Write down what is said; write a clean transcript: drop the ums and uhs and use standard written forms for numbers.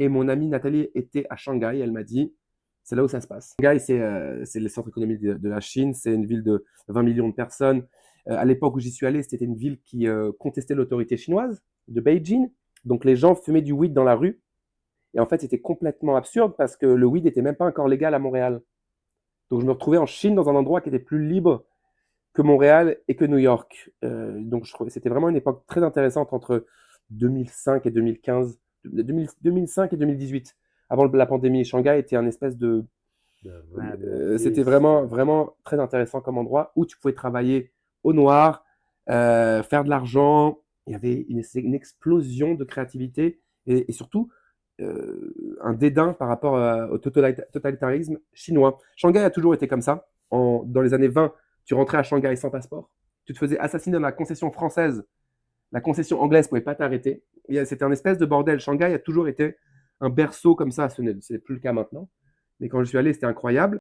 Et mon amie Nathalie était à Shanghai. Elle m'a dit, c'est là où ça se passe. Shanghai, c'est le centre économique de la Chine. C'est une ville de 20 millions de personnes. À l'époque où j'y suis allé, c'était une ville qui contestait l'autorité chinoise de Beijing. Donc les gens fumaient du weed dans la rue. Et en fait, c'était complètement absurde parce que le weed n'était même pas encore légal à Montréal. Donc je me retrouvais en Chine dans un endroit qui était plus libre que Montréal et que New York. Donc je trouvais que c'était vraiment une époque très intéressante entre 2005 et 2015, 2005 et 2018. Avant la pandémie, Shanghai était un espèce de... The Rabbit c'était East. vraiment, vraiment très intéressant comme endroit où tu pouvais travailler au noir, faire de l'argent. Il y avait une explosion de créativité et surtout un dédain par rapport au totalitarisme chinois. Shanghai a toujours été comme ça. Dans les années 20, tu rentrais à Shanghai sans passeport. Tu te faisais assassiner dans la concession française. La concession anglaise ne pouvait pas t'arrêter. C'était un espèce de bordel. Shanghai a toujours été un berceau comme ça. Ce n'est plus le cas maintenant. Mais quand je suis allé, c'était incroyable.